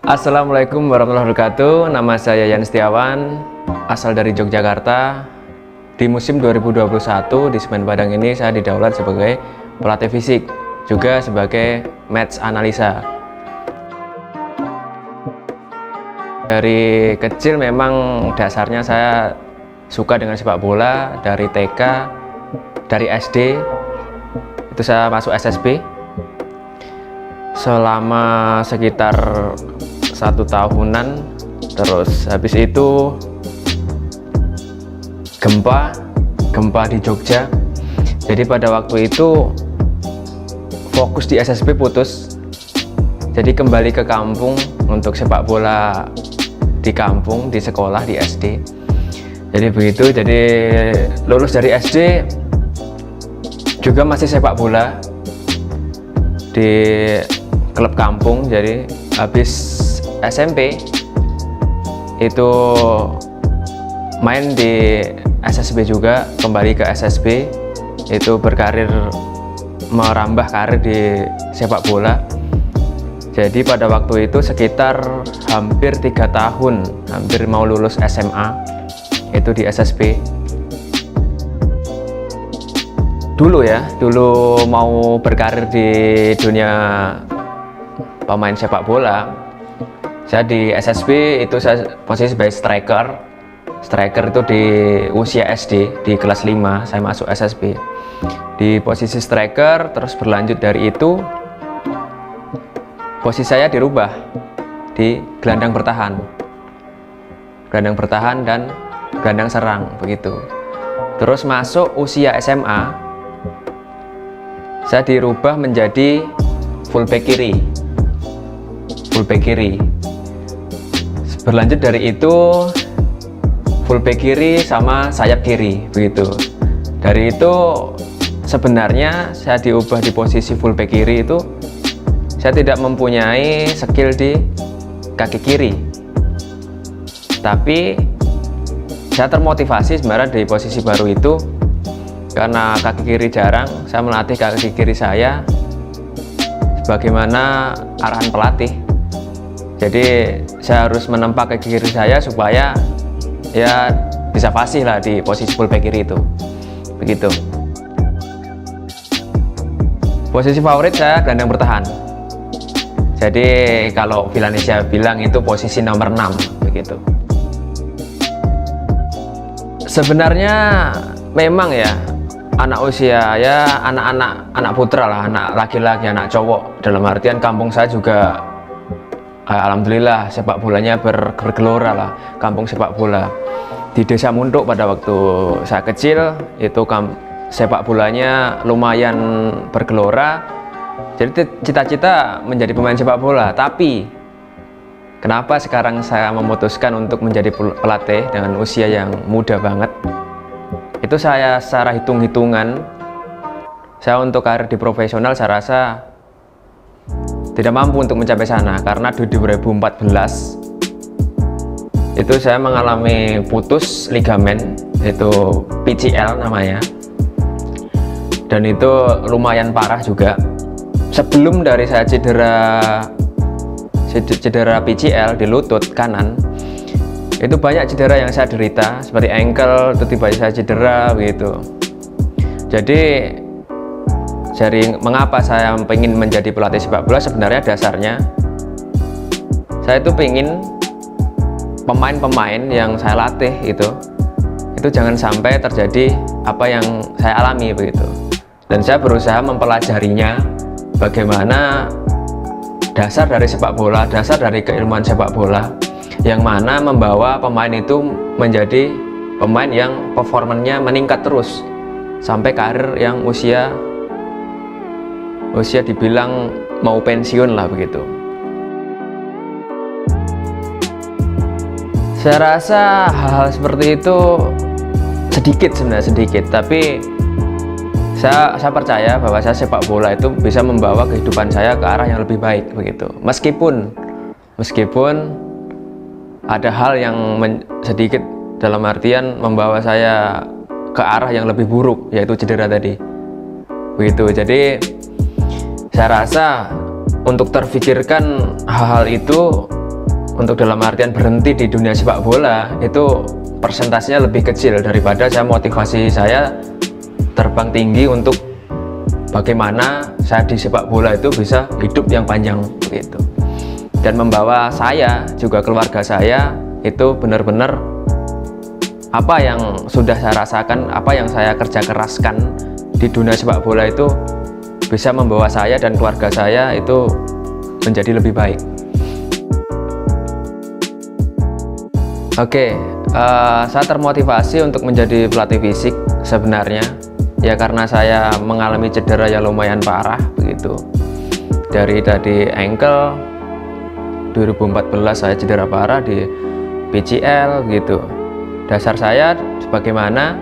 Assalamualaikum warahmatullahi wabarakatuh. Nama saya Yan Setiawan, asal dari Yogyakarta. Di musim 2021 di Semen Padang ini saya didaulat sebagai pelatih fisik, juga sebagai match analisa. Dari kecil memang dasarnya saya suka dengan sepak bola. Dari TK, dari SD itu saya masuk SSB selama sekitar 1 tahunan. Terus habis itu gempa di Jogja. Jadi pada waktu itu fokus di SSB putus, jadi kembali ke kampung untuk sepak bola di kampung, di sekolah, di SD. Jadi begitu, jadi lulus dari SD juga masih sepak bola di klub kampung. Jadi habis SMP itu main di SSB juga, kembali ke SSB, itu berkarir, merambah karir di sepak bola. Jadi pada waktu itu sekitar hampir 3 tahun, hampir mau lulus SMA, itu di SSB. Dulu mau berkarir di dunia pemain sepak bola. Saya di SSB itu saya posisi sebagai striker. Striker itu di usia SD, di kelas 5 saya masuk SSB. Di posisi striker, terus berlanjut dari itu posisi saya dirubah di gelandang bertahan. Gelandang bertahan dan gelandang serang begitu. Terus masuk usia SMA, saya dirubah menjadi fullback kiri. Fullback kiri. Berlanjut dari itu fullback kiri sama sayap kiri begitu. Dari itu sebenarnya saya diubah di posisi fullback kiri itu saya tidak mempunyai skill di kaki kiri, tapi saya termotivasi sebenarnya di posisi baru itu karena kaki kiri jarang. Saya melatih kaki kiri saya sebagaimana arahan pelatih. Jadi saya harus menempa kaki kiri saya supaya ya bisa fasih lah di posisi fullback kiri itu begitu. Posisi favorit saya gelandang bertahan. Jadi kalau Villanesia bilang itu posisi nomor 6 begitu. Sebenarnya memang ya anak usia ya anak putra lah, anak laki-laki, anak cowok, dalam artian kampung saya juga alhamdulillah sepak bolanya bergelora lah, kampung sepak bola. Di Desa Munduk pada waktu saya kecil itu sepak bolanya lumayan bergelora. Jadi cita-cita menjadi pemain sepak bola. Tapi kenapa sekarang saya memutuskan untuk menjadi pelatih dengan usia yang muda banget? Itu saya secara hitung-hitungan, saya untuk karir di profesional saya rasa tidak mampu untuk mencapai sana, karena di 2014 itu saya mengalami putus ligamen, itu PCL namanya, dan itu lumayan parah juga. Sebelum dari saya cedera PCL di lutut kanan, itu banyak cedera yang saya derita, seperti ankle, tiba-tiba saya cedera begitu. Jadi mengapa saya ingin menjadi pelatih sepak bola, sebenarnya dasarnya saya itu ingin pemain-pemain yang saya latih itu jangan sampai terjadi apa yang saya alami begitu. Dan saya berusaha mempelajarinya, bagaimana dasar dari sepak bola, dasar dari keilmuan sepak bola, yang mana membawa pemain itu menjadi pemain yang performanya meningkat terus sampai karir yang usia dibilang mau pensiun lah begitu. Saya rasa hal-hal seperti itu sebenarnya sedikit, tapi saya percaya bahwa sepak bola itu bisa membawa kehidupan saya ke arah yang lebih baik begitu. Meskipun ada hal yang sedikit dalam artian membawa saya ke arah yang lebih buruk, yaitu cedera tadi begitu. Jadi saya rasa untuk terfikirkan hal-hal itu untuk dalam artian berhenti di dunia sepak bola itu persentasenya lebih kecil daripada motivasi saya terbang tinggi untuk bagaimana saya di sepak bola itu bisa hidup yang panjang begitu, dan membawa saya juga keluarga saya itu benar-benar apa yang sudah saya rasakan, apa yang saya kerja keraskan di dunia sepak bola itu bisa membawa saya dan keluarga saya itu menjadi lebih baik. Oke, saya termotivasi untuk menjadi pelatih fisik sebenarnya ya karena saya mengalami cedera yang lumayan parah begitu. Dari tadi ankle 2014 saya cedera parah di PCL gitu. Dasar saya bagaimana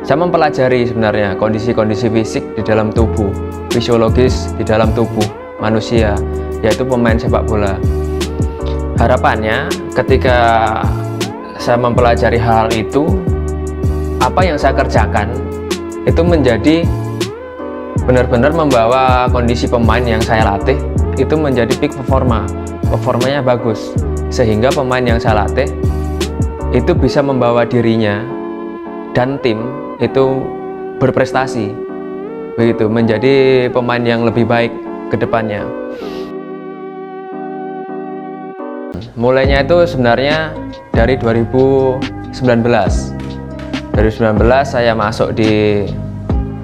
saya mempelajari sebenarnya kondisi-kondisi fisik di dalam tubuh, fisiologis di dalam tubuh manusia, yaitu pemain sepak bola. Harapannya ketika saya mempelajari hal itu, apa yang saya kerjakan itu menjadi benar-benar membawa kondisi pemain yang saya latih itu menjadi peak performanya bagus, sehingga pemain yang saya latih itu bisa membawa dirinya dan tim itu berprestasi begitu, menjadi pemain yang lebih baik ke depannya. Mulainya itu sebenarnya dari 2019 saya masuk di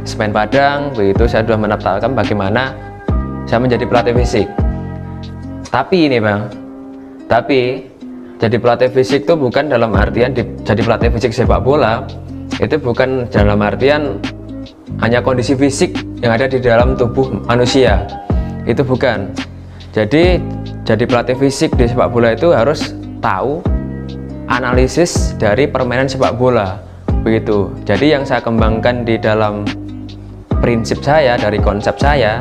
Semen Padang begitu, saya sudah menetapkan bagaimana saya menjadi pelatih fisik. Tapi ini Bang, jadi pelatih fisik itu bukan dalam artian jadi pelatih fisik sepak bola itu bukan dalam artian hanya kondisi fisik yang ada di dalam tubuh manusia, itu bukan. Jadi pelatih fisik di sepak bola itu harus tahu analisis dari permainan sepak bola begitu. Jadi yang saya kembangkan di dalam prinsip saya, dari konsep saya,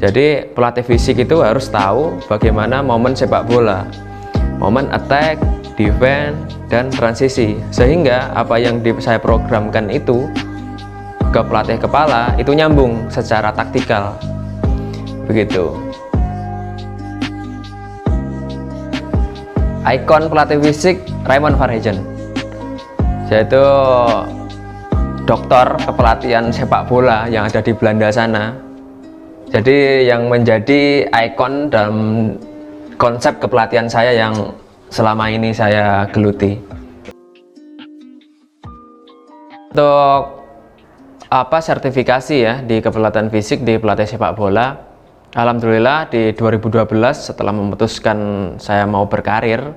jadi pelatih fisik itu harus tahu bagaimana momen sepak bola, momen attack, defense, dan transisi, sehingga apa yang saya programkan itu ke pelatih kepala itu nyambung secara taktikal begitu. Ikon pelatih fisik Raymond Verheyen, yaitu dokter kepelatihan sepak bola yang ada di Belanda sana. Jadi yang menjadi ikon dalam konsep kepelatihan saya yang selama ini saya geluti. Untuk sertifikasi ya di kepelatihan fisik di pelatih sepak bola, alhamdulillah di 2012 setelah memutuskan saya mau berkarir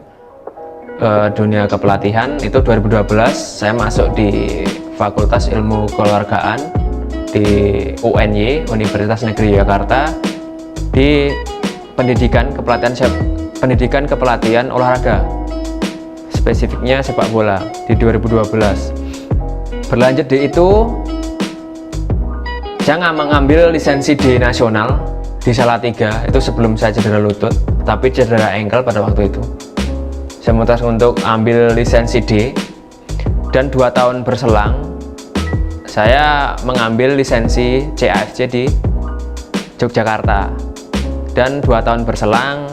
dunia kepelatihan, itu 2012 saya masuk di Fakultas Ilmu Keluargaan di UNY, Universitas Negeri Yogyakarta, di pendidikan kepelatihan olahraga, spesifiknya sepak bola di 2012. Berlanjut di itu saya mengambil lisensi D nasional di Salatiga, itu sebelum saya cedera lutut, tapi cedera ankle pada waktu itu. Saya memutuskan untuk ambil lisensi D, dan 2 tahun berselang saya mengambil lisensi CAFC di Yogyakarta, dan 2 tahun berselang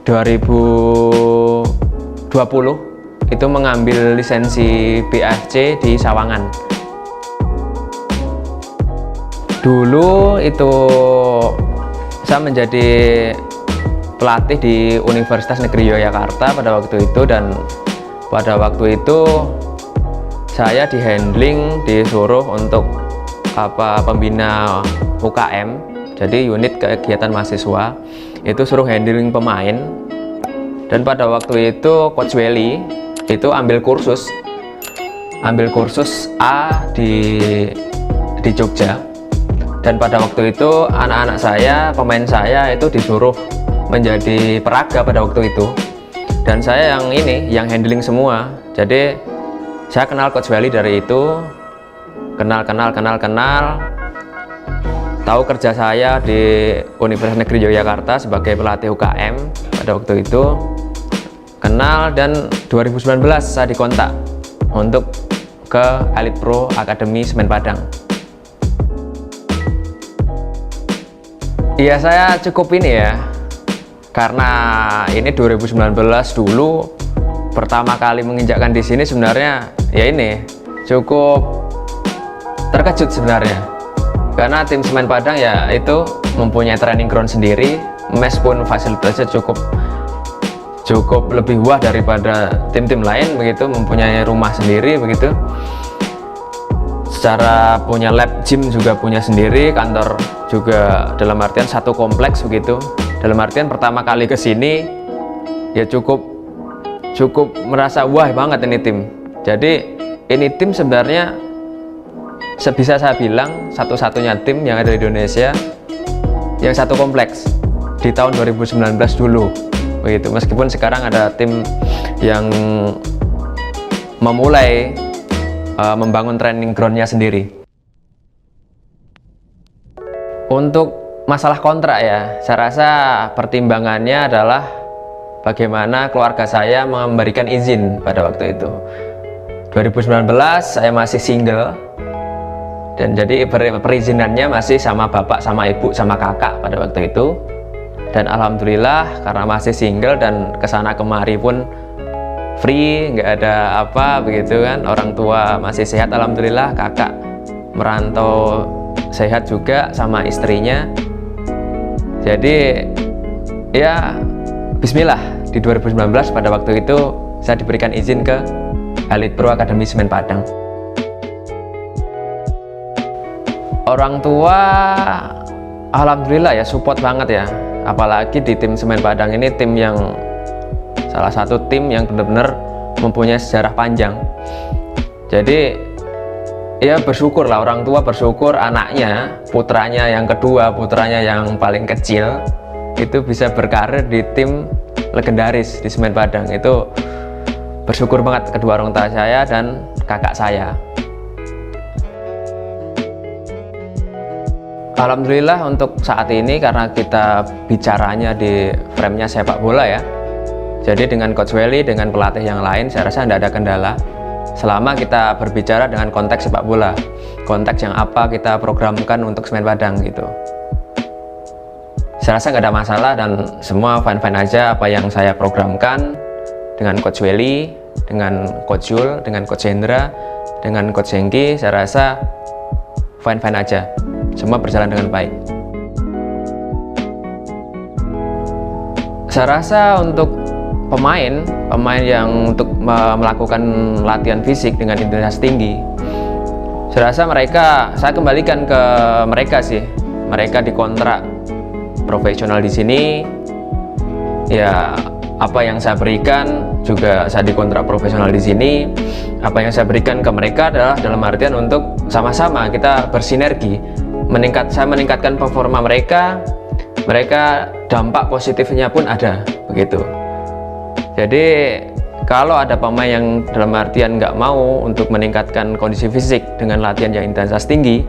2020 itu mengambil lisensi BAFC di Sawangan. Dulu itu saya menjadi pelatih di Universitas Negeri Yogyakarta pada waktu itu, dan pada waktu itu saya disuruh untuk pembina UKM, jadi unit kegiatan mahasiswa, itu suruh handling pemain. Dan pada waktu itu Coach Welly itu ambil kursus A di Jogja, dan pada waktu itu anak-anak saya, pemain saya itu disuruh menjadi peraga pada waktu itu, dan saya yang handling semua. Jadi saya kenal Coach Welly dari itu, kenal, tahu kerja saya di Universitas Negeri Yogyakarta sebagai pelatih UKM pada waktu itu, kenal, dan 2019 saya dikontak untuk ke Elite Pro Academy Semen Padang. Iya, saya cukup karena ini 2019 dulu pertama kali menginjakkan di sini, sebenarnya ya ini cukup terkejut sebenarnya, karena tim Semen Padang ya itu mempunyai training ground sendiri, mes pun fasilitasnya cukup lebih wah daripada tim-tim lain begitu, mempunyai rumah sendiri begitu, secara punya lab gym juga punya sendiri, kantor juga dalam artian satu kompleks begitu. Dalam artian pertama kali ke sini ya cukup merasa wah banget ini tim. Jadi ini tim sebenarnya sebisa saya bilang satu-satunya tim yang ada di Indonesia yang satu kompleks di tahun 2019 dulu begitu. Meskipun sekarang ada tim yang memulai membangun training groundnya sendiri. Untuk masalah kontrak ya, saya rasa pertimbangannya adalah bagaimana keluarga saya memberikan izin pada waktu itu. 2019 saya masih single, dan jadi perizinannya masih sama bapak, sama ibu, sama kakak pada waktu itu. Dan alhamdulillah karena masih single dan kesana kemari pun free, nggak ada apa begitu kan, orang tua masih sehat alhamdulillah, kakak merantau sehat juga sama istrinya. Jadi ya bismillah, di 2019 pada waktu itu saya diberikan izin ke Elite Pro Academy Semen Padang. Orang tua alhamdulillah ya support banget ya, apalagi di tim Semen Padang ini tim yang salah satu tim yang benar-benar mempunyai sejarah panjang. Jadi ya bersyukur lah, orang tua bersyukur anaknya, putranya yang kedua, putranya yang paling kecil itu bisa berkarir di tim legendaris di Semen Padang. Itu bersyukur banget kedua orang tua saya dan kakak saya. Alhamdulillah untuk saat ini, karena kita bicaranya di frame-nya sepak bola ya, jadi dengan Coach Welly, dengan pelatih yang lain, saya rasa tidak ada kendala selama kita berbicara dengan konteks sepak bola, konteks yang apa kita programkan untuk Semen Padang gitu. Saya rasa nggak ada masalah dan semua fine-fine aja apa yang saya programkan dengan Coach Welly, dengan Coach Yul, dengan Coach Hendra, dengan Coach Hengki. Saya rasa fine-fine aja, semua berjalan dengan baik. Saya rasa untuk pemain yang untuk melakukan latihan fisik dengan intensitas tinggi, saya rasa saya kembalikan ke mereka sih. Mereka dikontrak profesional di sini, ya apa yang saya berikan juga saya dikontrak profesional di sini. Apa yang saya berikan ke mereka adalah dalam artian untuk sama-sama kita bersinergi, saya meningkatkan performa mereka dampak positifnya pun ada begitu. Jadi kalau ada pemain yang dalam artian nggak mau untuk meningkatkan kondisi fisik dengan latihan yang intensitas tinggi,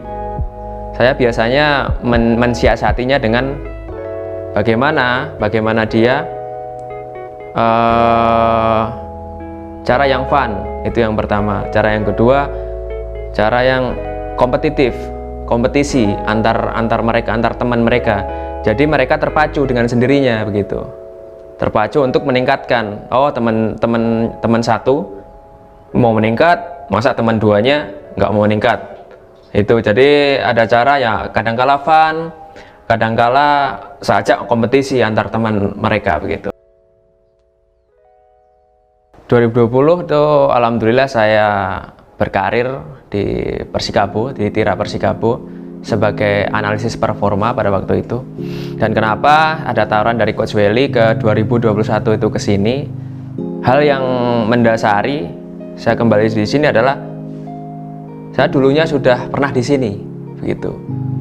saya biasanya mensiasatinya dengan bagaimana dia cara yang fun, itu yang pertama. Cara yang kedua, cara yang kompetisi antar teman mereka. Jadi mereka terpacu dengan sendirinya begitu. Terpacu untuk meningkatkan. Oh, teman satu mau meningkat, masa teman duanya nggak mau meningkat. Itu jadi ada cara ya, kadangkala fun, kadangkala saja kompetisi antar teman mereka begitu. 2020 itu alhamdulillah saya berkarir di Persikabo, di Tira Persikabo sebagai analisis performa pada waktu itu. Dan kenapa ada tawaran dari Coach Welly ke 2021 itu ke sini? Hal yang mendasari saya kembali di sini adalah saya dulunya sudah pernah di sini begitu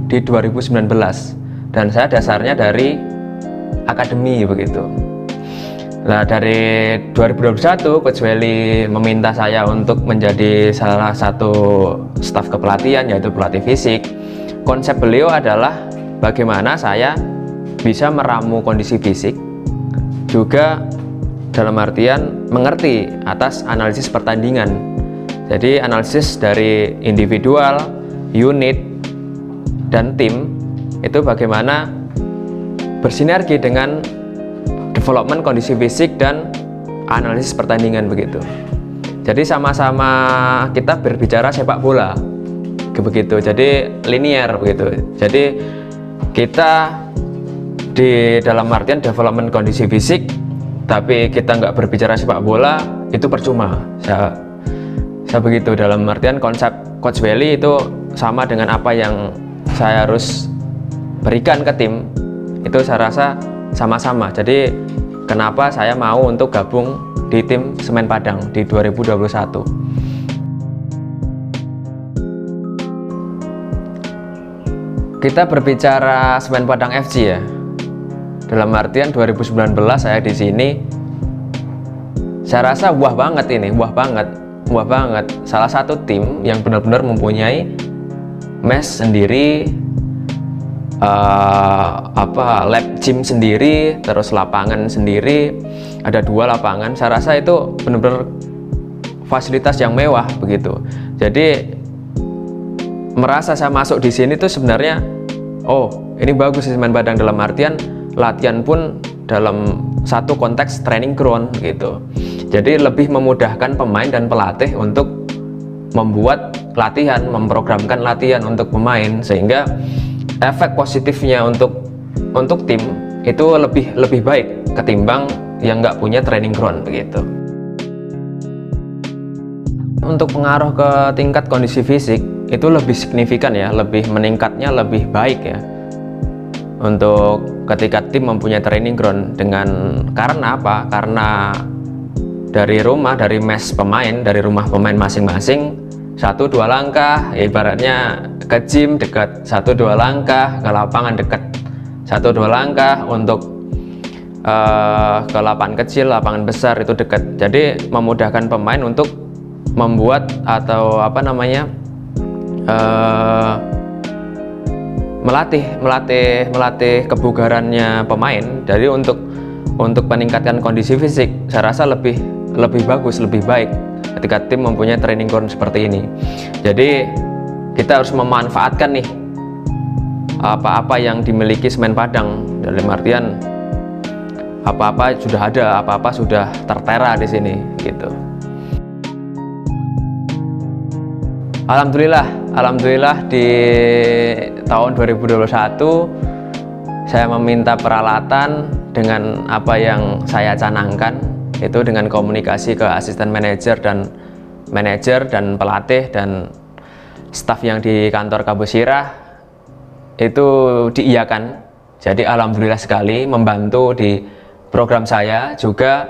di 2019 dan saya dasarnya dari akademi begitu. Nah, dari 2021 Coach Welly meminta saya untuk menjadi salah satu staf kepelatihan, yaitu pelatih fisik. Konsep beliau adalah bagaimana saya bisa meramu kondisi fisik, juga dalam artian mengerti atas analisis pertandingan. Jadi analisis dari individual, unit, dan tim itu bagaimana bersinergi dengan development kondisi fisik dan analisis pertandingan begitu. Jadi sama-sama kita berbicara sepak bola begitu, jadi linear begitu. Jadi kita di dalam artian development kondisi fisik, tapi kita nggak berbicara sepak bola, itu percuma. Saya begitu, dalam artian konsep Coach Welly itu sama dengan apa yang saya harus berikan ke tim, itu saya rasa sama-sama. Jadi kenapa saya mau untuk gabung di tim Semen Padang di 2021. Kita berbicara Semen Padang FC ya. Dalam artian 2019 saya di sini, saya rasa wah banget ini, wah banget. Salah satu tim yang benar-benar mempunyai mes sendiri, lab gym sendiri, terus lapangan sendiri, ada 2 lapangan. Saya rasa itu benar-benar fasilitas yang mewah begitu. Jadi merasa saya masuk di sini tuh sebenarnya, oh ini bagus Semen Padang, dalam artian latihan pun dalam satu konteks training ground gitu. Jadi lebih memudahkan pemain dan pelatih untuk membuat latihan, memprogramkan latihan untuk pemain, sehingga efek positifnya untuk tim itu lebih baik ketimbang yang nggak punya training ground begitu. Untuk pengaruh ke tingkat kondisi fisik itu lebih signifikan ya, lebih meningkatnya lebih baik ya untuk ketika tim mempunyai training ground. Karena apa? Karena dari rumah, dari mes pemain, dari rumah pemain masing-masing 1-2 langkah, ibaratnya ke gym dekat, 1-2 langkah ke lapangan dekat, 1-2 langkah untuk ke lapangan kecil, lapangan besar itu dekat. Jadi memudahkan pemain untuk membuat atau melatih kebugarannya pemain. Jadi untuk meningkatkan kondisi fisik, saya rasa lebih bagus, lebih baik ketika tim mempunyai training ground seperti ini. Jadi kita harus memanfaatkan nih apa-apa yang dimiliki Semen Padang, dalam artian apa-apa sudah ada, apa-apa sudah tertera di sini gitu. Alhamdulillah di tahun 2021 saya meminta peralatan dengan apa yang saya canangkan, itu dengan komunikasi ke asisten manajer dan pelatih dan staf yang di kantor Kabusirah, itu diiyakan. Jadi alhamdulillah sekali membantu di program saya juga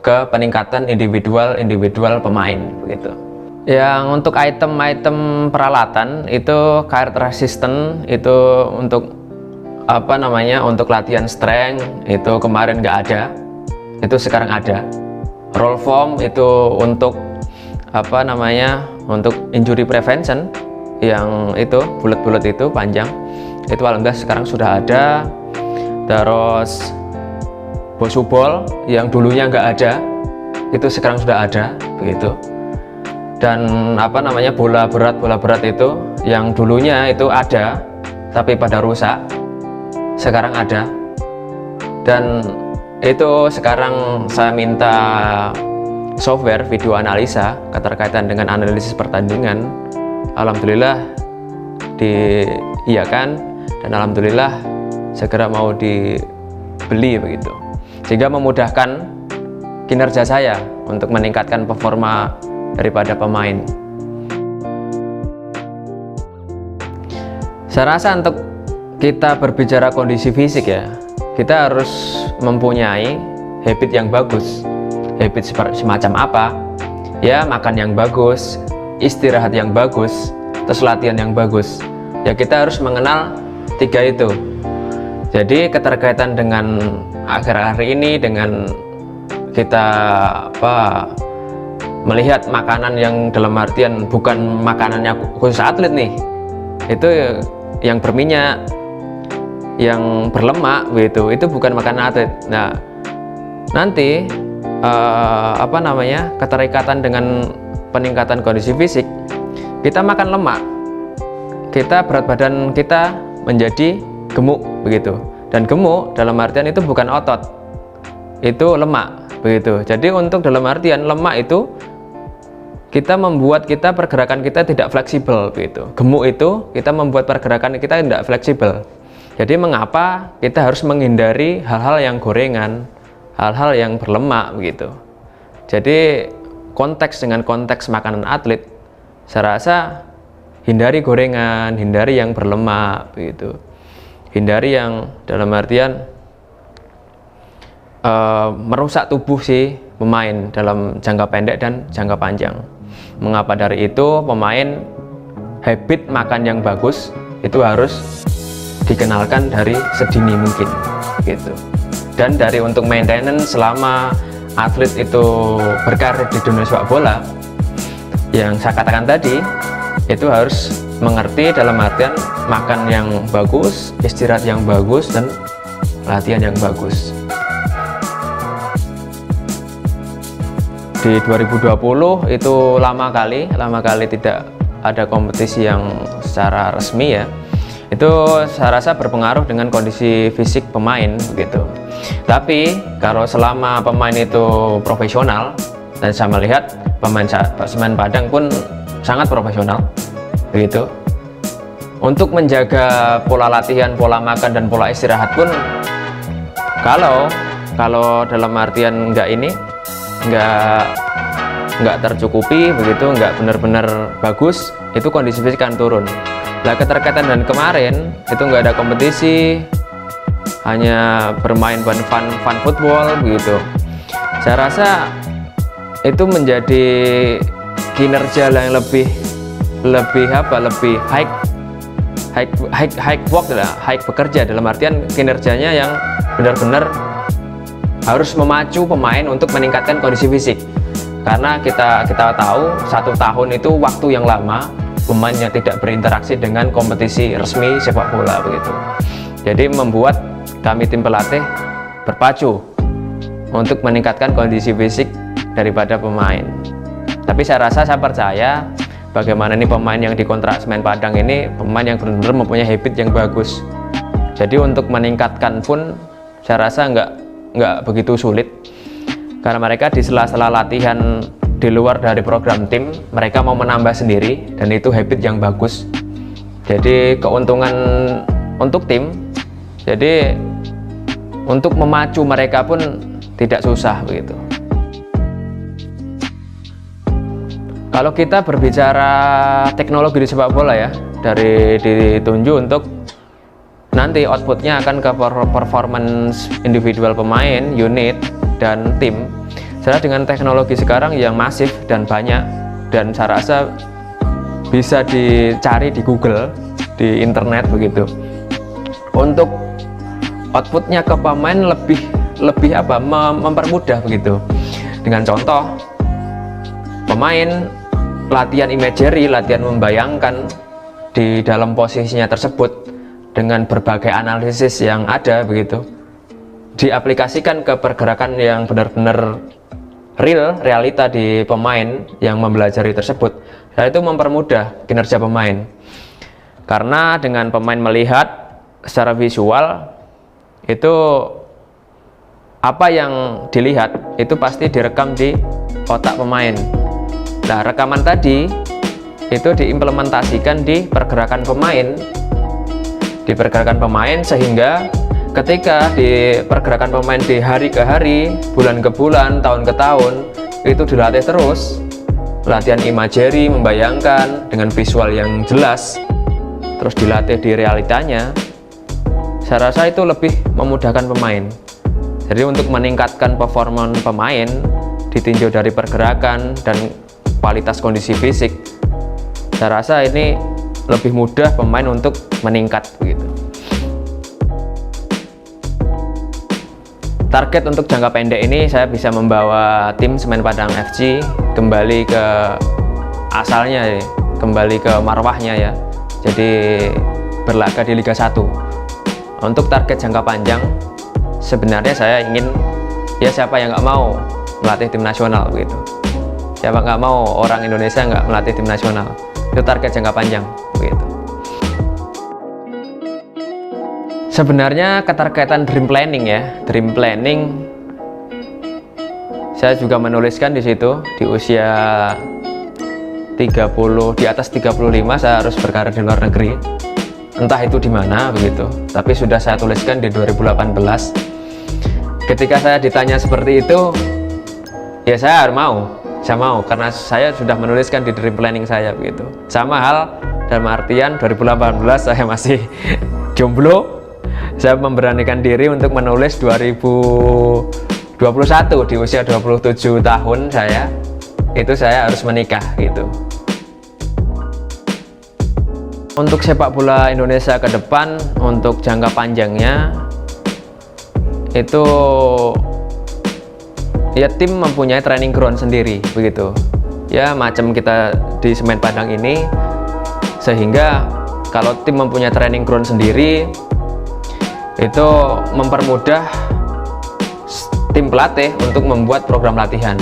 ke peningkatan individual pemain begitu. Yang untuk item peralatan itu karet resistant, itu untuk untuk latihan strength itu kemarin nggak ada, itu sekarang ada. Roll foam itu untuk untuk injury prevention, yang itu bulat-bulat itu panjang, itu alhamdulillah sekarang sudah ada. Terus bosubol yang dulunya nggak ada, itu sekarang sudah ada begitu. Dan bola berat itu yang dulunya itu ada tapi pada rusak, sekarang ada. Dan itu sekarang saya minta software video analisa keterkaitan dengan analisis pertandingan. Alhamdulillah diiyakan dan alhamdulillah segera mau dibeli begitu, sehingga memudahkan kinerja saya untuk meningkatkan performa daripada pemain. Saya rasa untuk kita berbicara kondisi fisik ya, kita harus mempunyai habit yang bagus. Habit semacam apa? Ya, makan yang bagus, istirahat yang bagus, terus latihan yang bagus. Ya, kita harus mengenal 3 itu. Jadi keterkaitan dengan akhir-akhir ini, dengan kita melihat makanan yang dalam artian bukan makanannya khusus atlet nih, itu yang berminyak, yang berlemak gitu, itu bukan makanan atlet. Nah, nanti keterikatan dengan peningkatan kondisi fisik, kita makan lemak, kita berat badan kita menjadi gemuk begitu. Dan gemuk dalam artian itu bukan otot, itu lemak begitu. Jadi untuk dalam artian lemak itu kita membuat pergerakan kita tidak fleksibel begitu. Gemuk itu kita membuat pergerakan kita tidak fleksibel. Jadi mengapa kita harus menghindari hal-hal yang gorengan, hal-hal yang berlemak begitu. Jadi dengan konteks makanan atlet, saya rasa hindari gorengan, hindari yang berlemak begitu. Hindari yang dalam artian merusak tubuh si pemain dalam jangka pendek dan jangka panjang. Mengapa dari itu pemain habit makan yang bagus itu harus dikenalkan dari sedini mungkin gitu. Dan dari untuk maintenance selama atlet itu berkarir di dunia sepak bola, yang saya katakan tadi itu harus mengerti dalam artian makan yang bagus, istirahat yang bagus, dan latihan yang bagus. Di 2020 itu lama kali tidak ada kompetisi yang secara resmi ya. Itu saya rasa berpengaruh dengan kondisi fisik pemain begitu. Tapi kalau selama pemain itu profesional, dan saya melihat pemain Semen Padang pun sangat profesional begitu. Untuk menjaga pola latihan, pola makan, dan pola istirahat pun kalau dalam artian nggak tercukupi begitu, nggak benar-benar bagus, itu kondisi fisik akan turun. Nah, keterkaitan dan kemarin itu nggak ada kompetisi, hanya bermain fun football begitu. Saya rasa itu menjadi kinerja yang lebih high work lah, high bekerja, dalam artian kinerjanya yang benar-benar harus memacu pemain untuk meningkatkan kondisi fisik. Karena kita tahu 1 tahun itu waktu yang lama pemain yang tidak berinteraksi dengan kompetisi resmi sepak bola begitu. Jadi membuat kami tim pelatih berpacu untuk meningkatkan kondisi fisik daripada pemain. Tapi saya percaya bagaimana ini pemain yang dikontrak Semen Padang ini pemain yang benar-benar mempunyai habit yang bagus. Jadi untuk meningkatkan pun saya rasa nggak begitu sulit, karena mereka di sela-sela latihan di luar dari program tim mereka mau menambah sendiri, dan itu habit yang bagus. Jadi keuntungan untuk tim, jadi untuk memacu mereka pun tidak susah begitu. Kalau kita berbicara teknologi di sepak bola ya, dari ditunjuk untuk nanti outputnya akan ke performance individual pemain, unit, dan tim. Saya dengan teknologi sekarang yang masif dan banyak, dan saya rasa bisa dicari di Google, di internet begitu. Untuk outputnya ke pemain lebih mempermudah begitu. Dengan contoh, pemain latihan imagery, latihan membayangkan di dalam posisinya tersebut dengan berbagai analisis yang ada begitu, diaplikasikan ke pergerakan yang benar-benar realita di pemain yang mempelajari tersebut. Dan itu mempermudah kinerja pemain, karena dengan pemain melihat secara visual itu apa yang dilihat itu pasti direkam di otak pemain. Nah, rekaman tadi itu diimplementasikan di pergerakan pemain, sehingga ketika di pergerakan pemain di hari ke hari, bulan ke bulan, tahun ke tahun, itu dilatih terus, latihan imagery, membayangkan dengan visual yang jelas, terus dilatih di realitanya. Saya rasa itu lebih memudahkan pemain. Jadi untuk meningkatkan performa pemain ditinjau dari pergerakan dan kualitas kondisi fisik, saya rasa ini lebih mudah pemain untuk meningkat begitu. Target untuk jangka pendek ini saya bisa membawa tim Semen Padang FC kembali ke asalnya, kembali ke marwahnya ya. Jadi berlaga di Liga 1. Untuk target jangka panjang, sebenarnya saya ingin, ya siapa yang nggak mau melatih tim nasional begitu. Siapa nggak mau orang Indonesia nggak melatih tim nasional. Itu target jangka panjang begitu. Sebenarnya keterkaitan dream planning ya, dream planning Saya juga menuliskan di situ di usia 30, di atas 35 saya harus berkarir di luar negeri. Entah itu di mana begitu. Tapi sudah saya tuliskan di 2018. Ketika saya ditanya seperti itu, ya saya mau karena saya sudah menuliskan di dream planning saya begitu. Sama hal dalam artian 2018 saya masih jomblo. Saya memberanikan diri untuk menulis 2021 di usia 27 tahun saya harus menikah gitu. Untuk sepak bola Indonesia ke depan, untuk jangka panjangnya itu ya tim mempunyai training ground sendiri begitu. Ya macam kita di Semen Padang ini, sehingga kalau tim mempunyai training ground sendiri itu mempermudah tim pelatih untuk membuat program latihan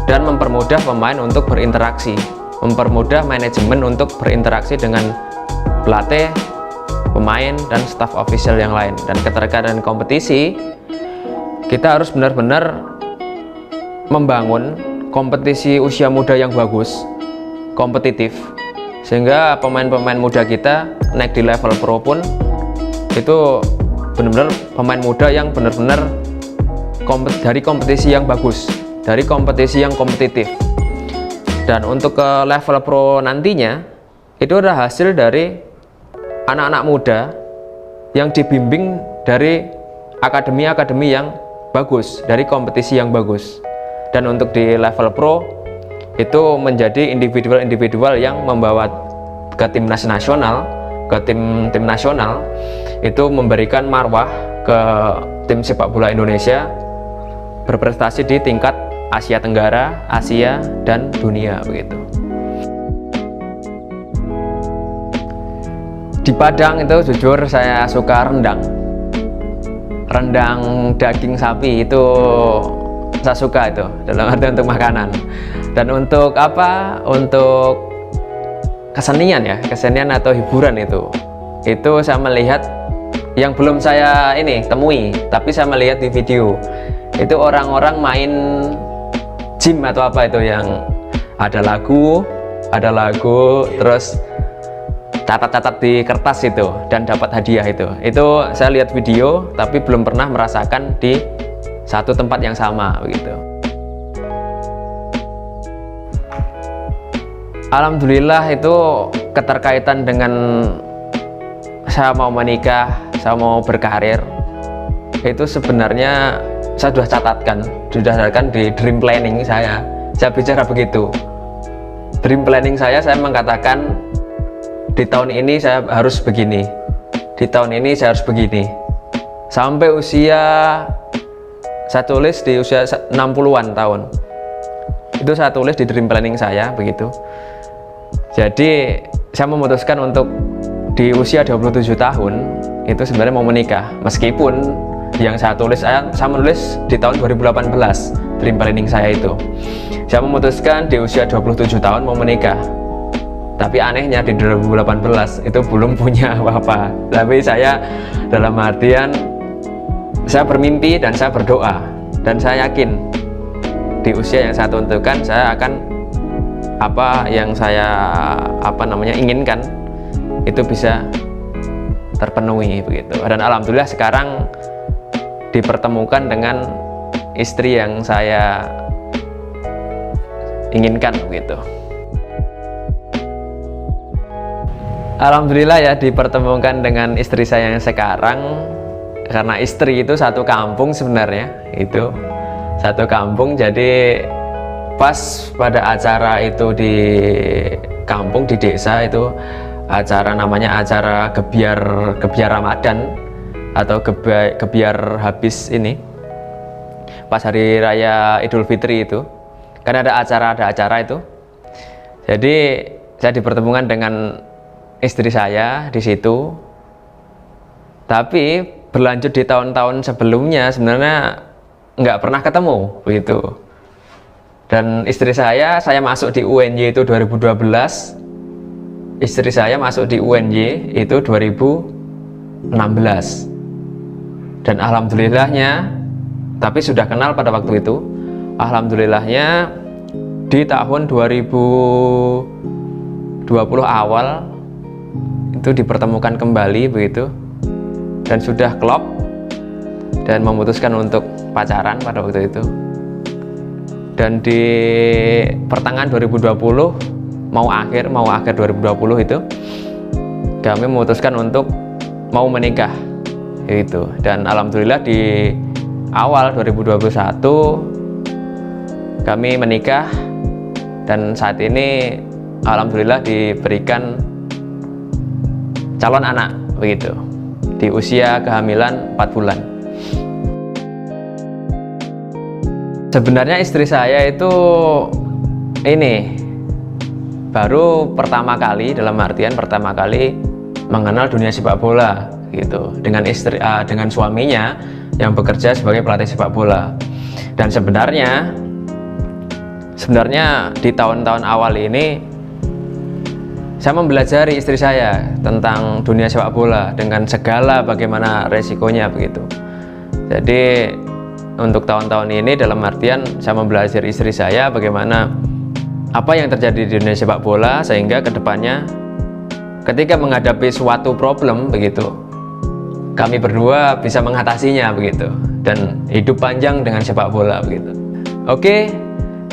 dan mempermudah pemain untuk berinteraksi, mempermudah manajemen untuk berinteraksi dengan pelatih, pemain, dan staf official yang lain. Dan keterkaitan kompetisi, kita harus benar-benar membangun kompetisi usia muda yang bagus, kompetitif, sehingga pemain-pemain muda kita naik di level pro pun itu benar-benar pemain muda yang benar-benar dari kompetisi yang bagus, dari kompetisi yang kompetitif. Dan untuk ke level pro nantinya itu adalah hasil dari anak-anak muda yang dibimbing dari akademi-akademi yang bagus, dari kompetisi yang bagus. Dan untuk di level pro itu menjadi individual-individual yang membawa ke timnas nasional, ke tim nasional, itu memberikan marwah ke tim sepak bola Indonesia berprestasi di tingkat Asia Tenggara, Asia, dan dunia begitu. Di Padang itu jujur saya suka rendang daging sapi, itu saya suka itu dalam arti untuk makanan. Dan untuk apa, untuk kesenian atau hiburan itu saya melihat yang belum saya temui, tapi saya melihat di video itu orang-orang main gym atau apa itu yang ada lagu terus catat-catat di kertas itu dan dapat hadiah itu saya lihat video tapi belum pernah merasakan di satu tempat yang sama begitu. Alhamdulillah itu keterkaitan dengan saya mau menikah, saya mau berkarir, itu sebenarnya saya sudah catatkan di dream planning saya bicara begitu. Dream planning saya mengatakan di tahun ini saya harus begini, di tahun ini saya harus begini, sampai usia saya tulis di usia 60-an tahun itu saya tulis di dream planning saya begitu. Jadi saya memutuskan untuk di usia 27 tahun itu sebenarnya mau menikah, meskipun yang saya tulis, saya menulis di tahun 2018 dream planning saya itu saya memutuskan di usia 27 tahun mau menikah. Tapi anehnya di 2018 itu belum punya apa-apa. Tapi saya dalam artian saya bermimpi dan saya berdoa dan saya yakin di usia yang saya tentukan saya akan apa yang saya inginkan itu bisa terpenuhi begitu. Dan alhamdulillah sekarang dipertemukan dengan istri yang saya inginkan begitu. Alhamdulillah ya dipertemukan dengan istri saya yang sekarang, karena istri itu satu kampung sebenarnya, itu satu kampung. Jadi pas pada acara itu di kampung, di desa itu acara namanya acara gebiar Ramadan atau gebiar habis ini pas hari raya Idul Fitri itu kan ada acara itu. Jadi saya dipertemukan dengan istri saya di situ, tapi berlanjut di tahun-tahun sebelumnya sebenarnya nggak pernah ketemu begitu. Dan istri saya masuk di UNY itu 2012, istri saya masuk di UNY itu 2016. Dan alhamdulillahnya, tapi sudah kenal pada waktu itu, alhamdulillahnya di tahun 2020 awal itu dipertemukan kembali begitu, dan sudah klop dan memutuskan untuk pacaran pada waktu itu. Dan di pertengahan 2020 mau akhir 2020 itu kami memutuskan untuk mau menikah gitu. Dan alhamdulillah di awal 2021 kami menikah, dan saat ini alhamdulillah diberikan calon anak begitu di usia kehamilan 4 bulan. Sebenarnya istri saya itu ini baru pertama kali, dalam artian pertama kali mengenal dunia sepak bola gitu, dengan dengan suaminya yang bekerja sebagai pelatih sepak bola. Dan sebenarnya di tahun-tahun awal ini saya mempelajari istri saya tentang dunia sepak bola dengan segala bagaimana resikonya begitu. Jadi untuk tahun-tahun ini dalam artian saya mempelajari istri saya bagaimana apa yang terjadi di dunia sepak bola, sehingga kedepannya ketika menghadapi suatu problem begitu, kami berdua bisa mengatasinya begitu, dan hidup panjang dengan sepak bola begitu. Oke,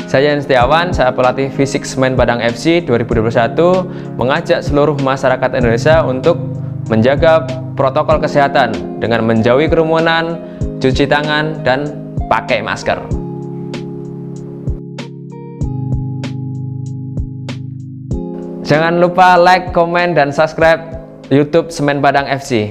saya Yan Setiawan, saya pelatih fisik Semen Padang FC 2021, mengajak seluruh masyarakat Indonesia untuk menjaga protokol kesehatan dengan menjauhi kerumunan, cuci tangan, dan pakai masker. Jangan lupa like, komen, dan subscribe YouTube Semen Padang FC.